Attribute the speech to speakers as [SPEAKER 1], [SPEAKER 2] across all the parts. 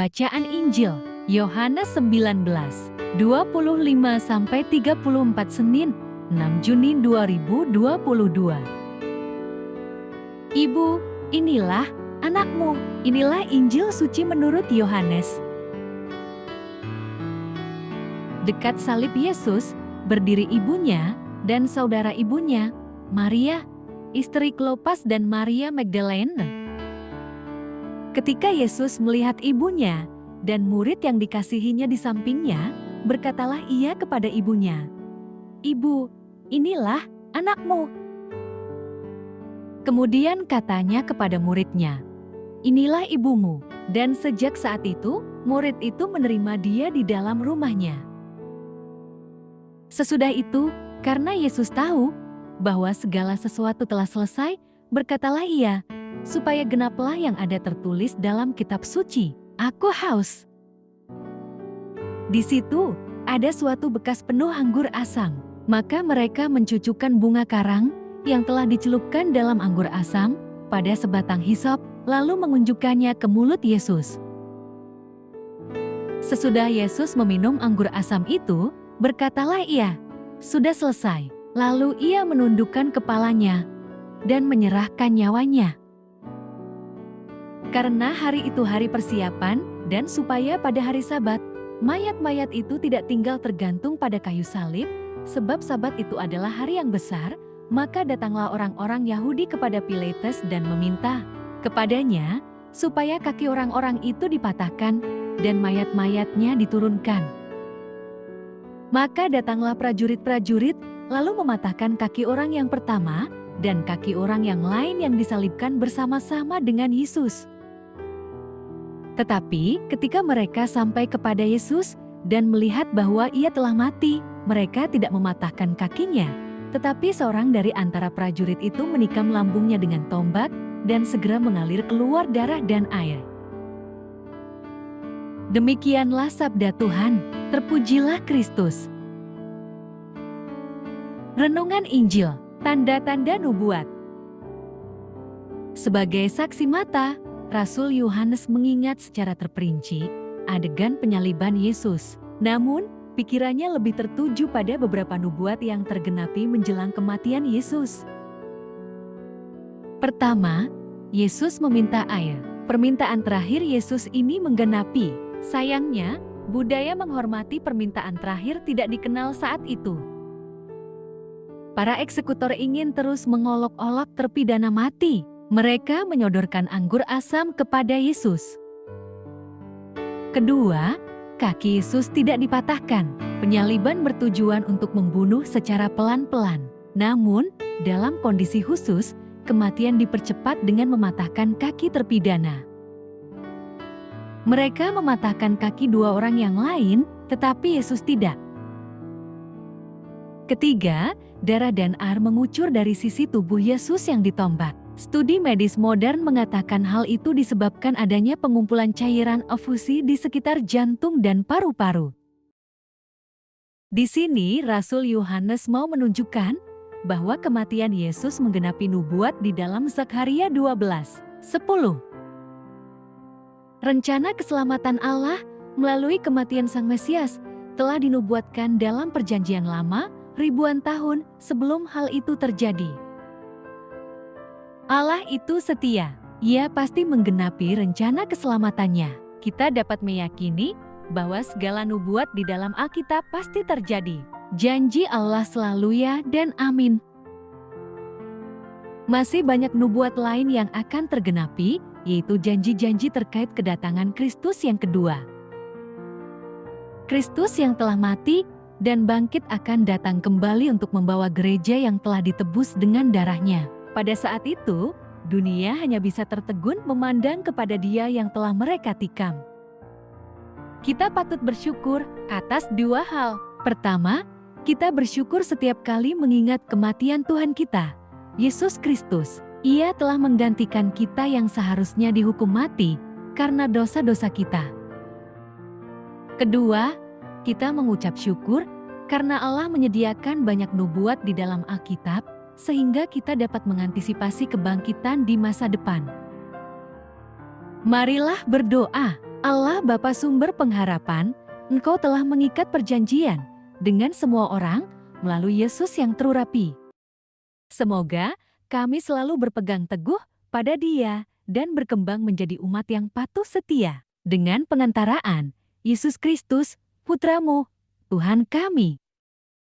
[SPEAKER 1] Bacaan Injil, Yohanes 19, 25-34 Senin, 6 Juni 2022. Ibu, inilah anakmu, inilah Injil suci menurut Yohanes. Dekat salib Yesus, berdiri ibunya dan saudara ibunya, Maria, istri Klopas dan Maria Magdalene. Ketika Yesus melihat ibunya dan murid yang dikasihinya di sampingnya, berkatalah ia kepada ibunya, "Ibu, inilah anakmu." Kemudian katanya kepada muridnya, "Inilah ibumu." Dan sejak saat itu, murid itu menerima dia di dalam rumahnya. Sesudah itu, karena Yesus tahu bahwa segala sesuatu telah selesai, berkatalah ia, supaya genaplah yang ada tertulis dalam kitab suci, "Aku haus." Di situ ada suatu bekas penuh anggur asam. Maka mereka mencucukkan bunga karang yang telah dicelupkan dalam anggur asam pada sebatang hisop, lalu mengunjukkannya ke mulut Yesus. Sesudah Yesus meminum anggur asam itu, berkatalah ia, "Sudah selesai." Lalu ia menundukkan kepalanya dan menyerahkan nyawanya. Karena hari itu hari persiapan, dan supaya pada hari Sabat, mayat-mayat itu tidak tinggal tergantung pada kayu salib, sebab Sabat itu adalah hari yang besar, maka datanglah orang-orang Yahudi kepada Pilatus dan meminta kepadanya, supaya kaki orang-orang itu dipatahkan, dan mayat-mayatnya diturunkan. Maka datanglah prajurit-prajurit, lalu mematahkan kaki orang yang pertama, dan kaki orang yang lain yang disalibkan bersama-sama dengan Yesus. Tetapi ketika mereka sampai kepada Yesus dan melihat bahwa ia telah mati, mereka tidak mematahkan kakinya. Tetapi seorang dari antara prajurit itu menikam lambungnya dengan tombak dan segera mengalir keluar darah dan air. Demikianlah sabda Tuhan, terpujilah Kristus. Renungan Injil, tanda-tanda nubuat. Sebagai saksi mata, Rasul Yohanes mengingat secara terperinci adegan penyaliban Yesus. Namun, pikirannya lebih tertuju pada beberapa nubuat yang tergenapi menjelang kematian Yesus. Pertama, Yesus meminta air. Permintaan terakhir Yesus ini menggenapi. Sayangnya, budaya menghormati permintaan terakhir tidak dikenal saat itu. Para eksekutor ingin terus mengolok-olok terpidana mati. Mereka menyodorkan anggur asam kepada Yesus. Kedua, kaki Yesus tidak dipatahkan. Penyaliban bertujuan untuk membunuh secara pelan-pelan. Namun, dalam kondisi khusus, kematian dipercepat dengan mematahkan kaki terpidana. Mereka mematahkan kaki dua orang yang lain, tetapi Yesus tidak. Ketiga, darah dan air mengucur dari sisi tubuh Yesus yang ditombak. Studi medis modern mengatakan hal itu disebabkan adanya pengumpulan cairan efusi di sekitar jantung dan paru-paru. Di sini Rasul Yohanes mau menunjukkan bahwa kematian Yesus menggenapi nubuat di dalam Zakaria 12:10. Rencana keselamatan Allah melalui kematian Sang Mesias telah dinubuatkan dalam Perjanjian Lama ribuan tahun sebelum hal itu terjadi. Allah itu setia. Ia pasti menggenapi rencana keselamatannya. Kita dapat meyakini bahwa segala nubuat di dalam Alkitab pasti terjadi. Janji Allah selalu ya dan amin. Masih banyak nubuat lain yang akan tergenapi, yaitu janji-janji terkait kedatangan Kristus yang kedua. Kristus yang telah mati dan bangkit akan datang kembali untuk membawa gereja yang telah ditebus dengan darahnya. Pada saat itu, dunia hanya bisa tertegun memandang kepada Dia yang telah mereka tikam. Kita patut bersyukur atas dua hal. Pertama, kita bersyukur setiap kali mengingat kematian Tuhan kita, Yesus Kristus. Ia telah menggantikan kita yang seharusnya dihukum mati karena dosa-dosa kita. Kedua, kita mengucap syukur karena Allah menyediakan banyak nubuat di dalam Alkitab, sehingga kita dapat mengantisipasi kebangkitan di masa depan. Marilah berdoa. Allah Bapa sumber pengharapan, Engkau telah mengikat perjanjian dengan semua orang melalui Yesus yang terurapi. Semoga kami selalu berpegang teguh pada Dia dan berkembang menjadi umat yang patuh setia dengan pengantaraan Yesus Kristus, Putramu, Tuhan kami,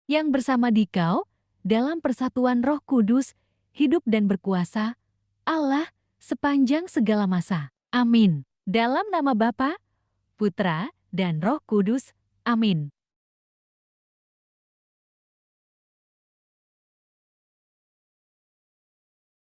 [SPEAKER 1] yang bersama Dikau dalam persatuan Roh Kudus, hidup dan berkuasa, Allah, sepanjang segala masa. Amin. Dalam nama Bapa, Putra, dan Roh Kudus. Amin.